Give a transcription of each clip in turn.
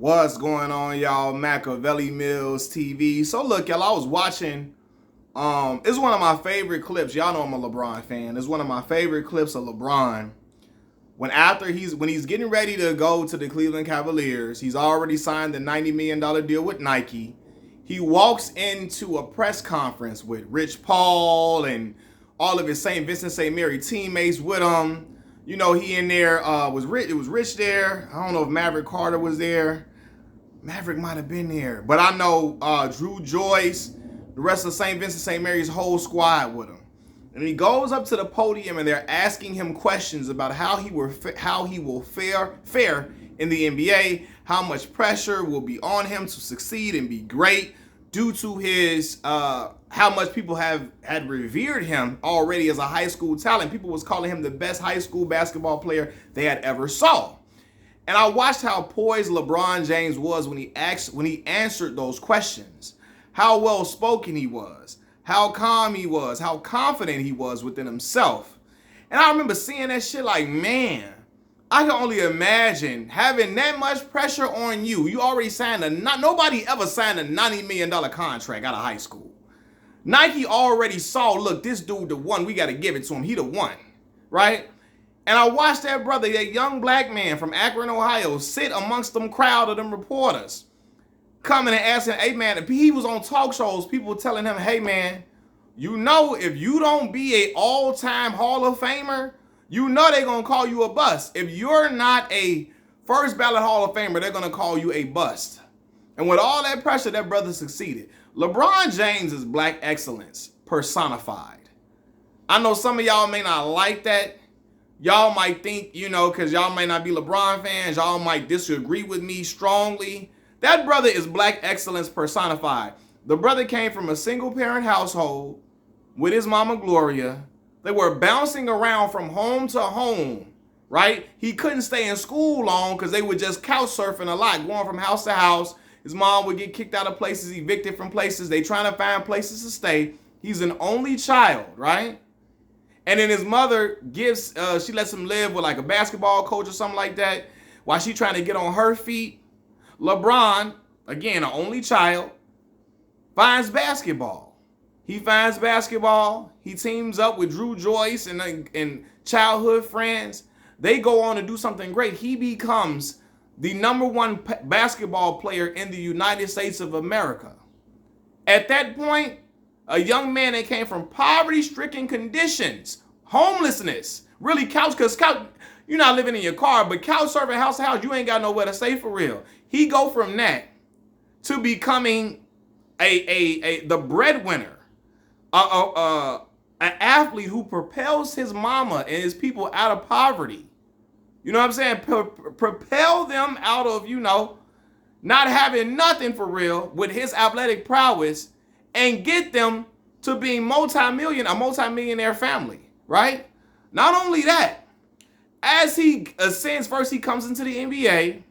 What's going on, y'all? Machiavelli Mills TV. So look, y'all, I was watching. It's one of my favorite clips. Y'all know I'm a LeBron fan. It's one of my favorite clips of LeBron. When he's getting ready to go to the Cleveland Cavaliers, he's already signed the $90 million deal with Nike. He walks into a press conference with Rich Paul and all of his St. Vincent St. Mary teammates with him. You know, he in there was Rich. It was Rich there. I don't know if Maverick Carter was there. Maverick might have been there, but I know Drew Joyce, the rest of St. Vincent St. Mary's whole squad with him. And he goes up to the podium and they're asking him questions about how he will fare in the NBA, how much pressure will be on him to succeed and be great due to his how much people had revered him already as a high school talent. People was calling him the best high school basketball player they had ever saw. And I watched how poised LeBron James was when he answered those questions, how well spoken he was, how calm he was, how confident he was within himself. And I remember seeing that shit like, man, I can only imagine having that much pressure on you. You already signed nobody ever signed a $90 million contract out of high school. Nike already saw, look, this dude the one, we got to give it to him. He the one, right? And I watched that brother, that young black man from Akron, Ohio, sit amongst them crowd of them reporters, coming and asking, hey man, if he was on talk shows, people telling him, hey man, you know, if you don't be a all-time Hall of Famer, you know they're going to call you a bust. If you're not a first ballot Hall of Famer, they're going to call you a bust. And with all that pressure, that brother succeeded. LeBron James is black excellence personified. I know some of y'all may not like that. Y'all might think, you know, because y'all may not be LeBron fans, y'all might disagree with me strongly. That brother is black excellence personified. The brother came from a single parent household with his mama Gloria. They were bouncing around from home to home, right? He couldn't stay in school long because they were just couch surfing a lot, going from house to house. His mom would get kicked out of places, evicted from places. They trying to find places to stay. He's an only child, right? And then his mother she lets him live with like a basketball coach or something like that while she trying to get on her feet. LeBron, again, an only child, finds basketball. He finds basketball. He teams up with Drew Joyce and childhood friends. They go on to do something great. He becomes the #1 basketball player in the United States of America. At that point, a young man that came from poverty-stricken conditions, homelessness, really because you're not living in your car, but couch surfing house to house, you ain't got nowhere to stay for real. He go from that to becoming the breadwinner, an athlete who propels his mama and his people out of poverty. You know what I'm saying? Propel them out of, you know, not having nothing for real with his athletic prowess and get them to being a multi-millionaire family, right? Not only that, as he ascends, first he comes into the NBA,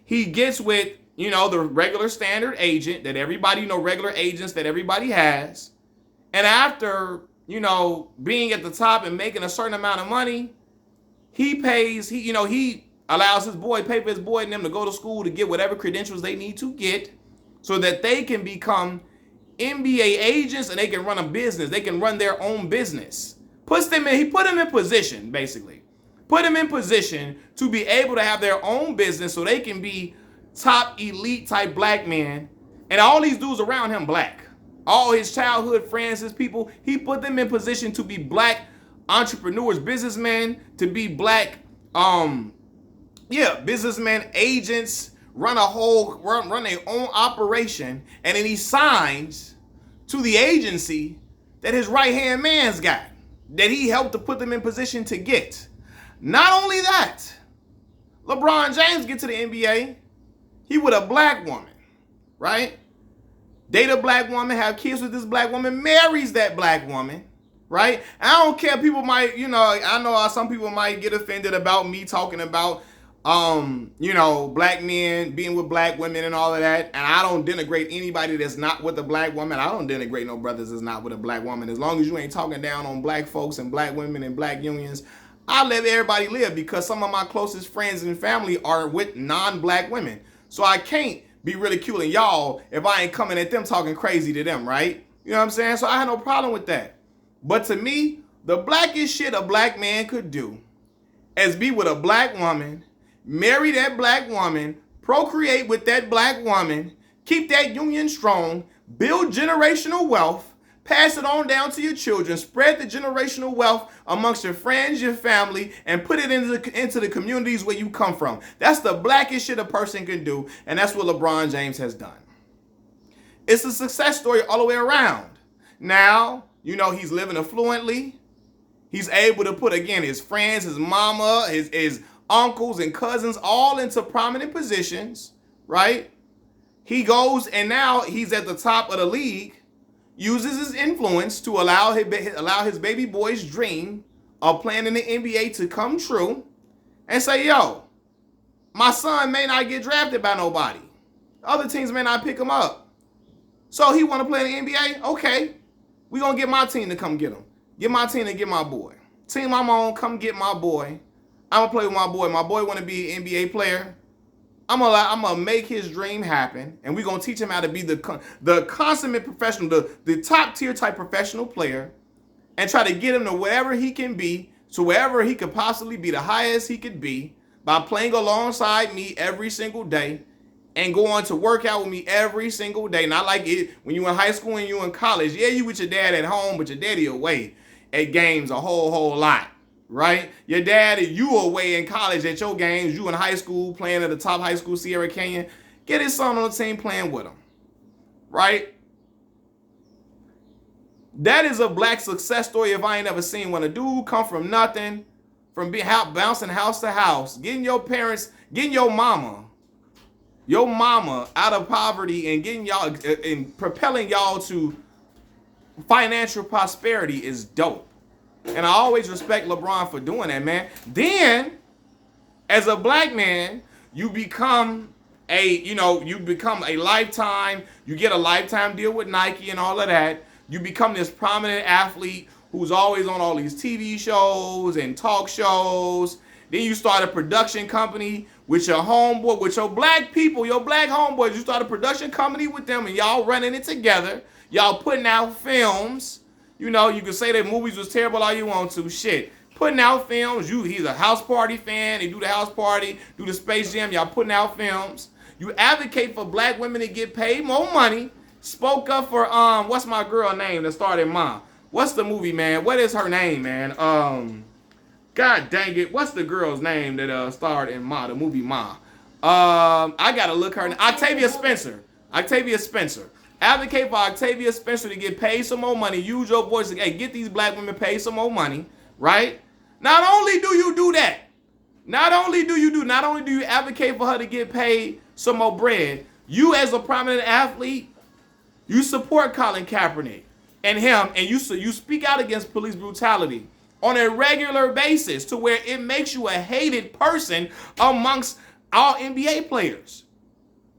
he gets with, you know, the regular standard agent that everybody, you know, regular agents that everybody has. And after, you know, being at the top and making a certain amount of money, he allows his boy, pay for his boy and them to go to school to get whatever credentials they need to get so that they can become NBA agents and they can run a business. They can run their own business. He put them in position, basically. Put them in position to be able to have their own business so they can be top elite type black men. And all these dudes around him black. All his childhood friends, his people, he put them in position to be black entrepreneurs, businessmen, to be black, businessmen, agents, run their own operation, and then he signs to the agency that his right-hand man's got, that he helped to put them in position to get. Not only that, LeBron James get to the NBA, he with a black woman, right? Date a black woman, have kids with this black woman, marries that black woman, right? I don't care, people might, you know, I know some people might get offended about me talking about you know, black men being with black women and all of that. And I don't denigrate anybody that's not with a black woman. I don't denigrate no brothers that's not with a black woman. As long as you ain't talking down on black folks and black women and black unions, I let everybody live because some of my closest friends and family are with non-black women. So I can't be ridiculing y'all if I ain't coming at them talking crazy to them, right? You know what I'm saying? So I had no problem with that. But to me, the blackest shit a black man could do is be with a black woman, marry that black woman, procreate with that black woman, keep that union strong, build generational wealth, pass it on down to your children, spread the generational wealth amongst your friends, your family, and put it into the communities where you come from. That's the blackest shit a person can do, and that's what LeBron James has done. It's a success story all the way around. Now, you know, he's living affluently. He's able to put, again, his friends, his mama, his uncles and cousins all into prominent positions, right? He goes and now he's at the top of the league, uses his influence to allow his baby boy's dream of playing in the NBA to come true and say, yo, my son may not get drafted by nobody. Other teams may not pick him up. So he want to play in the NBA? Okay. We going to get my team to come get him. Get my team to get my boy. Team I'm on, come get my boy. I'm going to play with my boy. My boy want to be an NBA player. I'm gonna make his dream happen, and we're gonna teach him how to be the consummate professional, the top tier type professional player, and try to get him to wherever he can be, to wherever he could possibly be, the highest he could be, by playing alongside me every single day, and going to work out with me every single day. Not like it when you in high school and you in college. Yeah, you with your dad at home, but your daddy away at games a whole lot. Right? Your dad, you away in college at your games, you in high school playing at the top high school, Sierra Canyon. Get his son on the team playing with him. Right? That is a black success story if I ain't ever seen one. A dude come from nothing, from being bouncing house to house, getting your parents, getting your mama out of poverty and getting y'all and propelling y'all to financial prosperity is dope. And I always respect LeBron for doing that, man. Then, as a black man, you become a lifetime, you get a lifetime deal with Nike and all of that. You become this prominent athlete who's always on all these TV shows and talk shows. Then you start a production company with your homeboy, with your black people, your black homeboys. You start a production company with them and y'all running it together. Y'all putting out films. You know, you can say that movies was terrible all you want to. Shit. Putting out films. He's a house party fan. They do the house party, do the Space Jam. Y'all putting out films. You advocate for black women to get paid more money. Spoke up for, what's my girl name that started Ma? What's the movie, man? What is her name, man? God dang it. What's the girl's name that starred in Ma, the movie Ma? I got to look her name. Octavia Spencer. Advocate for Octavia Spencer to get paid some more money. Use your voice to get these black women paid some more money, right? Not only do you do that, not only do you advocate for her to get paid some more bread, you as a prominent athlete, you support Colin Kaepernick and him, and you speak out against police brutality on a regular basis to where it makes you a hated person amongst all NBA players.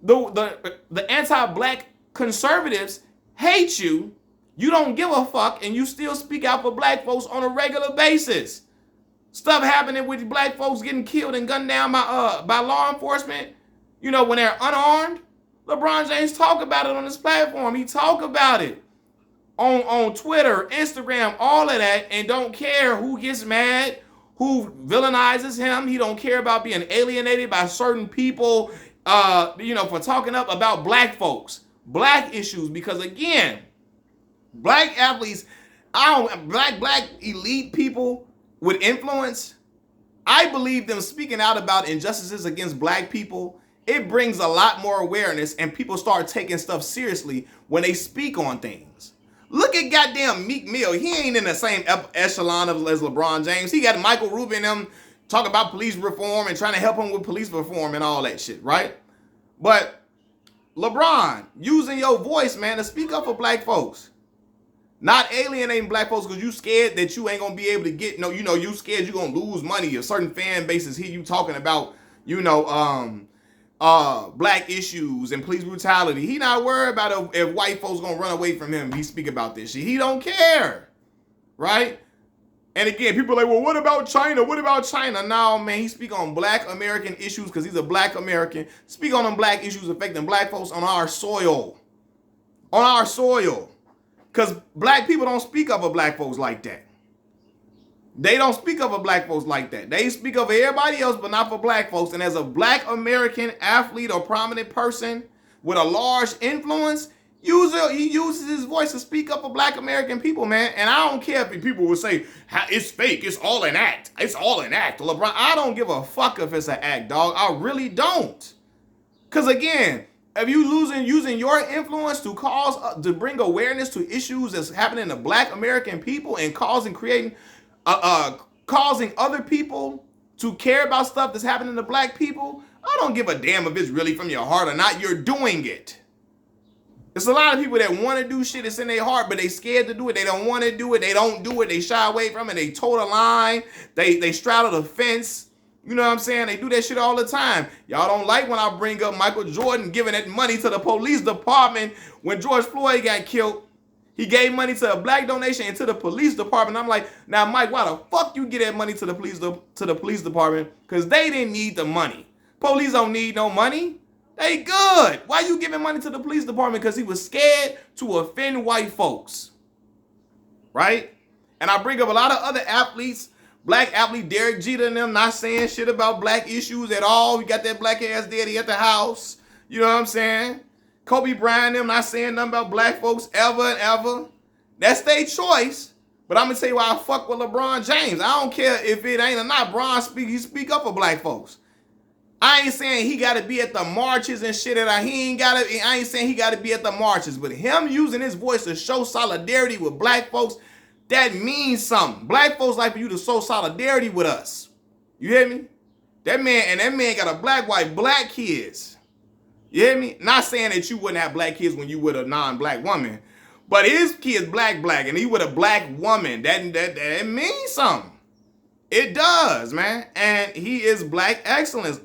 The anti-black conservatives hate you. You don't give a fuck, and you still speak out for black folks on a regular basis. Stuff happening with black folks getting killed and gunned down by law enforcement. You know, when they're unarmed. LeBron James talk about it on his platform. He talk about it on Twitter, Instagram, all of that, and don't care who gets mad, who villainizes him. He don't care about being alienated by certain people, for talking up about black folks. Black issues, because again, black athletes, black elite people with influence, I believe them speaking out about injustices against black people, it brings a lot more awareness and people start taking stuff seriously when they speak on things. Look at goddamn Meek Mill. He ain't in the same echelon as LeBron James. He got Michael Rubin and them talking about police reform and trying to help him with police reform and all that shit, right? But LeBron, using your voice, man, to speak up for black folks. Not alienating black folks because you scared that you ain't going to be able to get, you scared you're going to lose money. If certain fan bases hear you talking about, black issues and police brutality. He not worried about if white folks going to run away from him if he speak about this shit. He don't care, right? And again, people are like, well, what about China? What about China? No, man, he speak on black American issues because he's a black American. Speak on them black issues affecting black folks on our soil. On our soil. Because black people don't speak of a black folks like that. They don't speak of a black folks like that. They speak of everybody else, but not for black folks. And as a black American athlete or prominent person with a large influence, he uses his voice to speak up for black American people, man. And I don't care if people will say, it's fake, it's all an act. It's all an act. LeBron, I don't give a fuck if it's an act, dog. I really don't. Because again, if you using your influence to bring awareness to issues that's happening to black American people and creating other people to care about stuff that's happening to black people, I don't give a damn if it's really from your heart or not. You're doing it. There's a lot of people that want to do shit that's in their heart, but they scared to do it. They don't want to do it. They don't do it. They shy away from it. They toe the line. They straddle the fence. You know what I'm saying? They do that shit all the time. Y'all don't like when I bring up Michael Jordan giving that money to the police department when George Floyd got killed. He gave money to a black donation and to the police department. I'm like, now, Mike, why the fuck you get that money to the police department? Because they didn't need the money. Police don't need no money. They good. Why you giving money to the police department? Because he was scared to offend white folks. Right? And I bring up a lot of other athletes, black athlete Derek Jeter and them, not saying shit about black issues at all. We got that black ass daddy at the house. You know what I'm saying? Kobe Bryant them not saying nothing about black folks ever and ever. That's their choice. But I'm going to tell you why I fuck with LeBron James. I don't care if it ain't or not. He speak up for black folks. I ain't saying he got to be at the marches and shit. I ain't saying he got to be at the marches. But him using his voice to show solidarity with black folks, that means something. Black folks like for you to show solidarity with us. You hear me? That man got a black wife, black kids. You hear me? Not saying that you wouldn't have black kids when you with a non-black woman. But his kid's black, and he with a black woman. That means something. It does, man. And he is black excellence.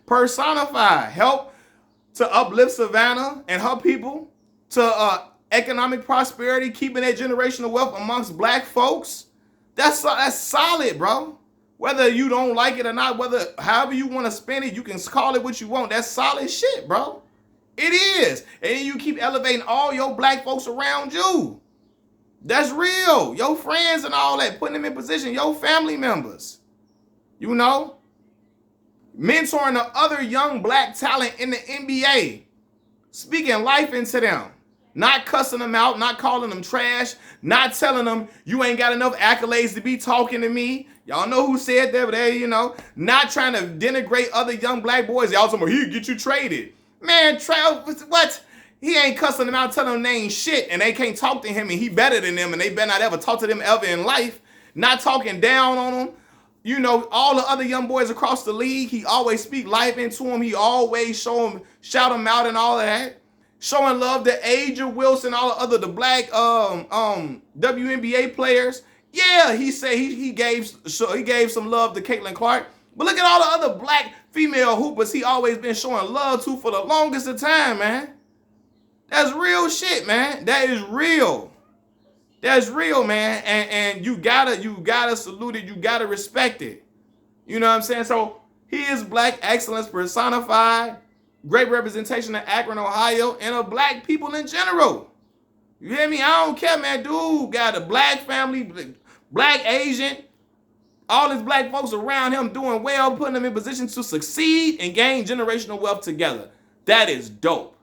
Personified. Help to uplift Savannah and her people to economic prosperity, keeping that generational wealth amongst black folks. That's solid, bro. Whether you don't like it or not, however you want to spend it, you can call it what you want. That's solid shit, bro. It is. And then you keep elevating all your black folks around you. That's real. Your friends and all that, putting them in position, your family members. You know? Mentoring the other young black talent in the NBA. Speaking life into them. Not cussing them out, not calling them trash, not telling them you ain't got enough accolades to be talking to me. Y'all know who said that, but hey, you know, not trying to denigrate other young black boys. Y'all talking about, he'll get you traded. Man, what? He ain't cussing them out, telling them they ain't shit, and they can't talk to him, and he better than them, and they better not ever talk to them ever in life. Not talking down on them. You know, all the other young boys across the league, he always speak life into them. He always shout them out and all of that. Showing love to Aja Wilson, all the black WNBA players. Yeah, he said he gave some love to Caitlin Clark. But look at all the other black female hoopers he always been showing love to for the longest of time, man. That's real shit, man. That is real. That's real, man. And you gotta salute it. You gotta respect it. You know what I'm saying? So he is black excellence personified. Great representation of Akron, Ohio, and of black people in general. You hear me? I don't care, man. Dude got a black family, black Asian, all his black folks around him doing well, putting them in positions to succeed and gain generational wealth together. That is dope.